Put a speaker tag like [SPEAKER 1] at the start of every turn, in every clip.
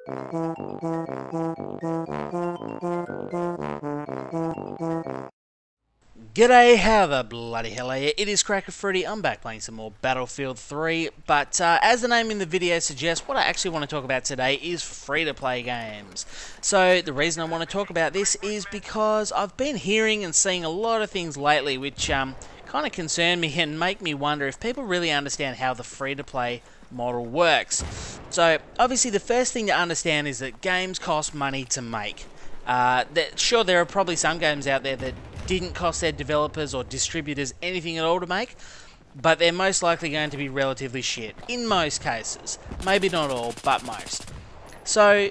[SPEAKER 1] G'day, how the bloody hell are you? It is Cracker Fruity. I'm back playing some more Battlefield 3, but as the name in the video suggests, what I actually want to talk about today is free-to-play games. So the reason I want to talk about this is because I've been hearing and seeing a lot of things lately which kind of concern me and make me wonder if people really understand how the free-to-play model works. So obviously the first thing to understand is that games cost money to make. Sure, there are probably some games out there that didn't cost their developers or distributors anything at all to make, but they're most likely going to be relatively shit, in most cases. Maybe not all, but most. So,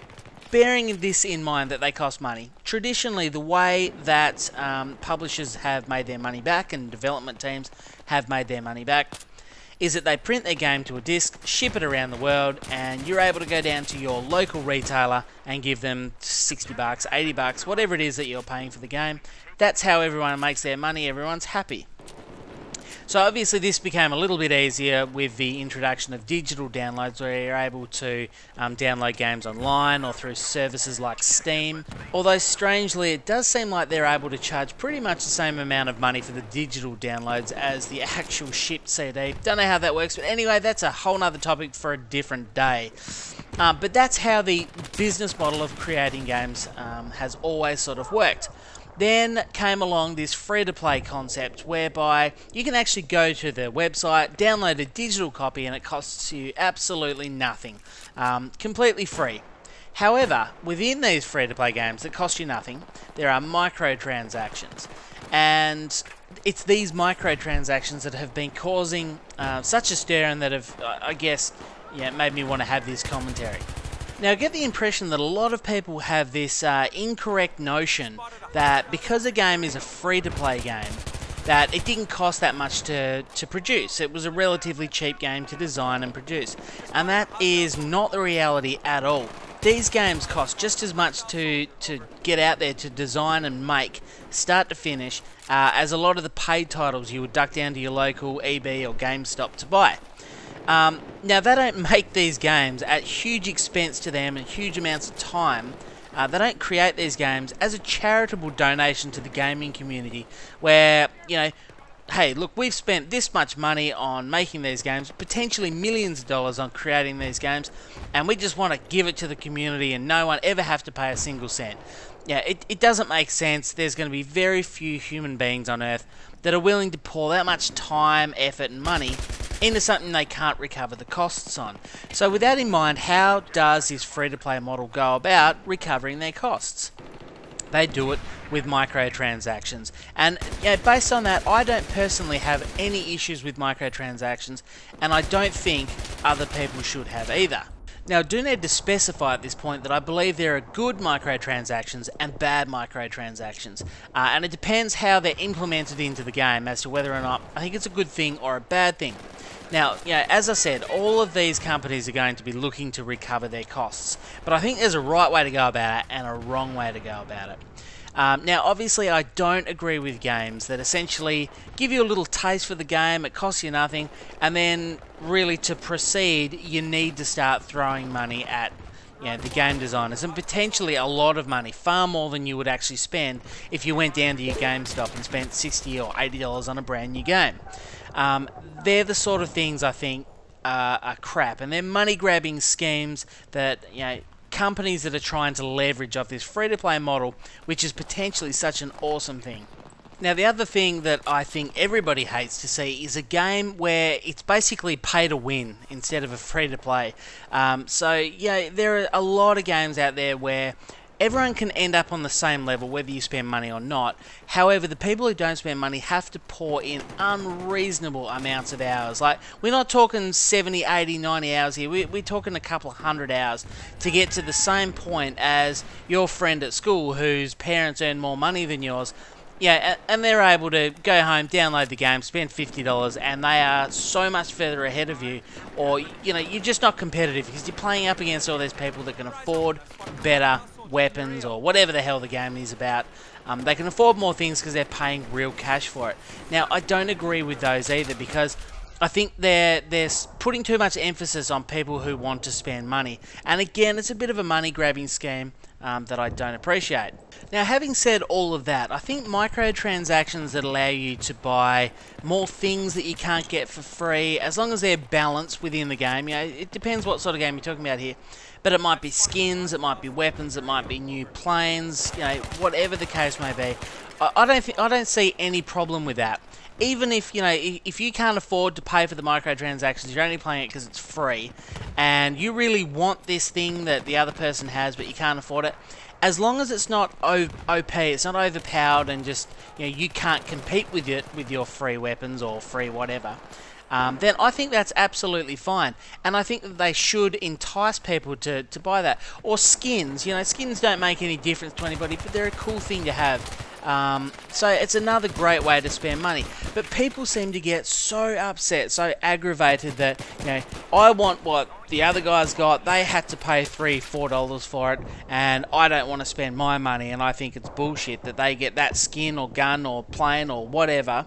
[SPEAKER 1] bearing this in mind that they cost money, traditionally the way that publishers have made their money back and development teams have made their money back is that they print their game to a disc, ship it around the world, and you're able to go down to your local retailer and give them $60, $80, whatever it is that you're paying for the game. That's how everyone makes their money, everyone's happy. So obviously this became a little bit easier with the introduction of digital downloads, where you're able to download games online or through services like Steam. Although strangely it does seem like they're able to charge pretty much the same amount of money for the digital downloads as the actual shipped CD. Don't know how that works, but anyway, that's a whole nother topic for a different day. But that's how the business model of creating games has always sort of worked. Then came along this free-to-play concept whereby you can actually go to the website, download a digital copy, and it costs you absolutely nothing. Completely free. However, within these free-to-play games that cost you nothing, there are microtransactions. And it's these microtransactions that have been causing such a stir and that have, I guess, made me want to have this commentary. Now, I get the impression that a lot of people have this incorrect notion that because a game is a free-to-play game, that it didn't cost that much to produce. It was a relatively cheap game to design and produce. And that is not the reality at all. These games cost just as much to get out there, to design and make, start to finish, as a lot of the paid titles you would duck down to your local EB or GameStop to buy. Now, they don't make these games at huge expense to them and huge amounts of time. They don't create these games as a charitable donation to the gaming community where, hey, look, we've spent this much money on making these games, potentially millions of dollars on creating these games, and we just want to give it to the community and no one ever have to pay a single cent. Yeah, it doesn't make sense. There's going to be very few human beings on Earth that are willing to pour that much time, effort and money into something they can't recover the costs on. So with that in mind, how does this free-to-play model go about recovering their costs? They do it with microtransactions. And based on that, I don't personally have any issues with microtransactions, and I don't think other people should have either. Now, I do need to specify at this point that I believe there are good microtransactions and bad microtransactions, and it depends how they're implemented into the game as to whether or not I think it's a good thing or a bad thing. Now, as I said, all of these companies are going to be looking to recover their costs, but I think there's a right way to go about it and a wrong way to go about it. Now, obviously, I don't agree with games that essentially give you a little taste for the game, it costs you nothing, and then really to proceed, you need to start throwing money at the game designers, and potentially a lot of money, far more than you would actually spend if you went down to your GameStop and spent $60 or $80 on a brand new game. They're the sort of things I think are crap, and they're money-grabbing schemes that, companies that are trying to leverage off this free-to-play model, which is potentially such an awesome thing. Now, the other thing that I think everybody hates to see is a game where it's basically pay to win instead of a free-to-play. There are a lot of games out there where everyone can end up on the same level, whether you spend money or not. However, the people who don't spend money have to pour in unreasonable amounts of hours. Like, we're not talking 70, 80, 90 hours here. We're talking a couple of 100 hours to get to the same point as your friend at school whose parents earn more money than yours. And they're able to go home, download the game, spend $50, and they are so much further ahead of you. Or, you're just not competitive because you're playing up against all these people that can afford better weapons or whatever the hell the game is about. They can afford more things because they're paying real cash for it. Now, I don't agree with those either, because I think they're putting too much emphasis on people who want to spend money. And again, it's a bit of a money-grabbing scheme that I don't appreciate. Now, having said all of that, I think microtransactions that allow you to buy more things that you can't get for free, as long as they're balanced within the game. You know, it depends what sort of game you're talking about here. But it might be skins, it might be weapons, it might be new planes, you know, whatever the case may be. I don't see any problem with that. Even if, you know, if you can't afford to pay for the microtransactions, you're only playing it because it's free, and you really want this thing that the other person has, but you can't afford it, as long as it's not OP, it's not overpowered, and just, you know, you can't compete with it with your free weapons or free whatever, then I think that's absolutely fine. And I think that they should entice people to buy that. Or skins. You know, skins don't make any difference to anybody, but they're a cool thing to have. So it's another great way to spend money. But people seem to get so upset, so aggravated that, you know, I want what the other guys got, they had to pay $3, $4 for it, and I don't want to spend my money, and I think it's bullshit that they get that skin or gun or plane or whatever.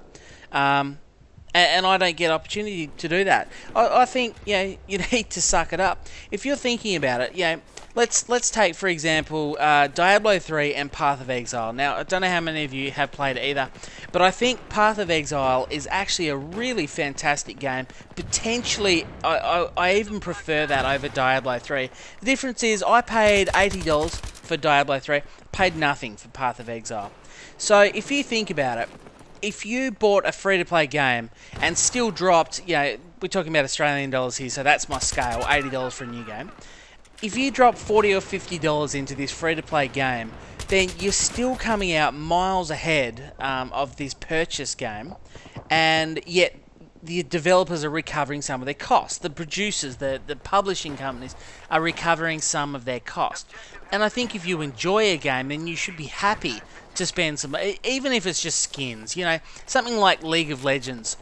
[SPEAKER 1] And I don't get opportunity to do that. I think, you know, you need to suck it up. If you're thinking about it, you know, let's take, for example, Diablo 3 and Path of Exile. Now, I don't know how many of you have played either, but I think Path of Exile is actually a really fantastic game. Potentially, I even prefer that over Diablo 3. The difference is I paid $80 for Diablo 3, paid nothing for Path of Exile. So, if you think about it, if you bought a free-to-play game and still dropped, you know, we're talking about Australian dollars here, so that's my scale, $80 for a new game. If you drop $40 or $50 into this free-to-play game, then you're still coming out miles ahead of this purchase game, and yet the developers are recovering some of their costs. The producers, the publishing companies are recovering some of their costs. And I think if you enjoy a game, then you should be happy to spend some, even if it's just skins. You know, something like League of Legends.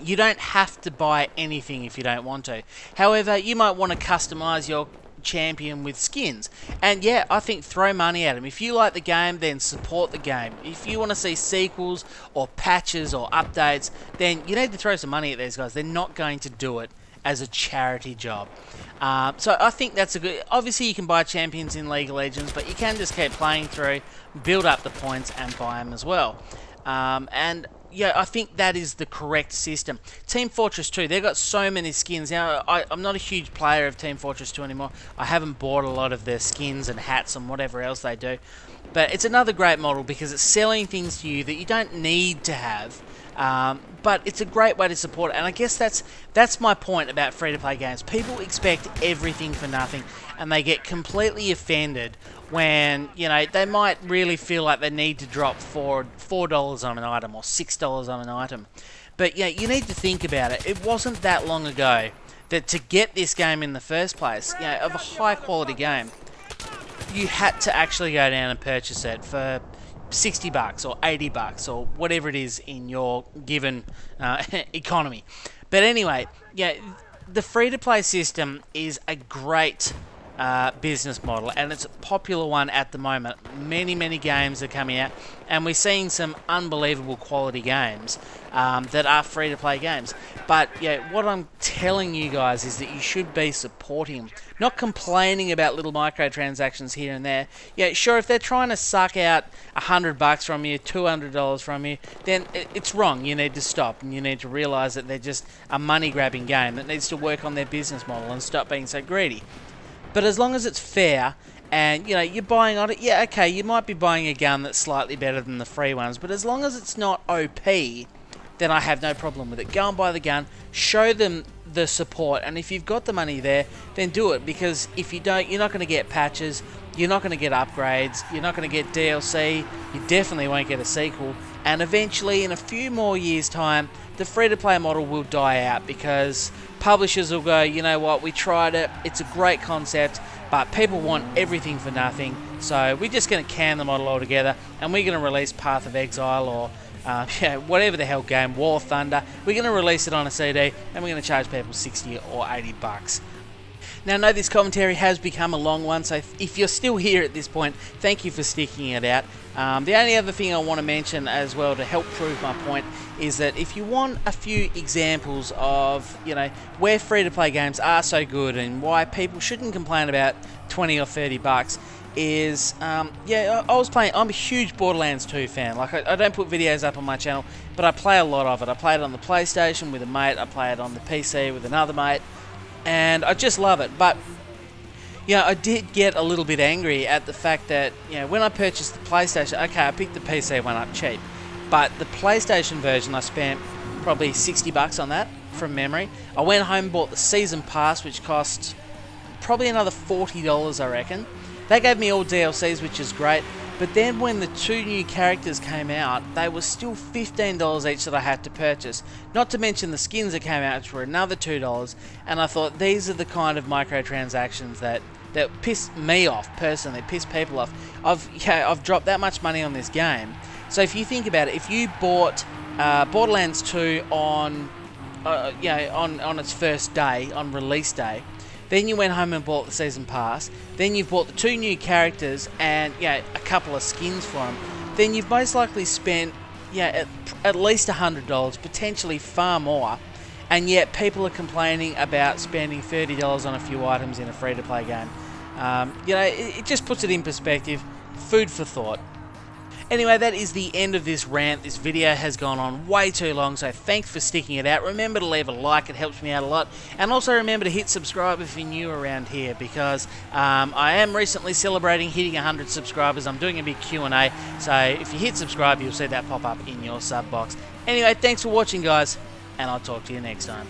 [SPEAKER 1] You don't have to buy anything if you don't want to. However, you might want to customize your champion with skins, and yeah, I think throw money at them. If you like the game, then support the game. If you want to see sequels or patches or updates, then you need to throw some money at these guys. They're not going to do it as a charity job. So I think that's a good... Obviously you can buy champions in League of Legends, but you can just keep playing through, build up the points and buy them as well. And yeah, I think that is the correct system. Team Fortress 2, they've got so many skins. Now, I'm not a huge player of Team Fortress 2 anymore. I haven't bought a lot of their skins and hats and whatever else they do. But it's another great model because it's selling things to you that you don't need to have. But it's a great way to support it, and I guess that's my point about free-to-play games. People expect everything for nothing, and they get completely offended when, you know, they might really feel like they need to drop $4 on an item or $6 on an item. But yeah, you need to think about it. It wasn't that long ago that to get this game in the first place, you know, of a high-quality game, you had to actually go down and purchase it for $60 or $80 or whatever it is in your given economy. But anyway, yeah, the free-to-play system is a great business model, and it's a popular one at the moment. Many games are coming out, and we're seeing some unbelievable quality games that are free-to-play games. But yeah, what I'm telling you guys is that you should be supporting them, not complaining about little microtransactions here and there. Yeah, sure, if they're trying to suck out $100 from you, $200 from you, then it's wrong. You need to stop, and you need to realise that they're just a money-grabbing game that needs to work on their business model and stop being so greedy. But as long as it's fair, and, you know, you're buying on it, yeah, okay, you might be buying a gun that's slightly better than the free ones, but as long as it's not OP, then I have no problem with it. Go and buy the gun, show them the support, and if you've got the money there, then do it, because if you don't, you're not going to get patches, you're not going to get upgrades, you're not going to get DLC, you definitely won't get a sequel, and eventually, in a few more years' time, the free-to-play model will die out, because publishers will go, you know what, we tried it, it's a great concept, but people want everything for nothing, so we're just going to can the model altogether, and we're going to release Path of Exile or yeah, whatever the hell game, War Thunder. We're going to release it on a CD, and we're going to charge people $60 or $80. Now, I know this commentary has become a long one, so if you're still here at this point, thank you for sticking it out. The only other thing I want to mention as well to help prove my point is that if you want a few examples of, you know, where free-to-play games are so good and why people shouldn't complain about 20 or 30 bucks, is, yeah, I'm a huge Borderlands 2 fan. Like, I don't put videos up on my channel, but I play a lot of it. I play it on the PlayStation with a mate, I play it on the PC with another mate, and I just love it. But, you know, I did get a little bit angry at the fact that, you know, when I purchased the PlayStation, okay, I picked the PC one up cheap, but the PlayStation version, I spent probably 60 bucks on that, from memory. I went home and bought the Season Pass, which cost probably another $40, I reckon. They gave me all DLCs, which is great, but then when the 2 new characters came out, they were still $15 each that I had to purchase. Not to mention the skins that came out, which were another $2, and I thought these are the kind of microtransactions that piss me off, personally, piss people off. I've dropped that much money on this game. So if you think about it, if you bought Borderlands 2 on its first day, on release day, then you went home and bought the Season Pass, then you've bought the 2 new characters and, a couple of skins for them, then you've most likely spent, at least $100, potentially far more, and yet people are complaining about spending $30 on a few items in a free-to-play game. It just puts it in perspective. Food for thought. Anyway, that is the end of this rant. This video has gone on way too long, so thanks for sticking it out. Remember to leave a like, it helps me out a lot. And also remember to hit subscribe if you're new around here, because I am recently celebrating hitting 100 subscribers. I'm doing a big Q&A, so if you hit subscribe, you'll see that pop up in your sub box. Anyway, thanks for watching, guys, and I'll talk to you next time.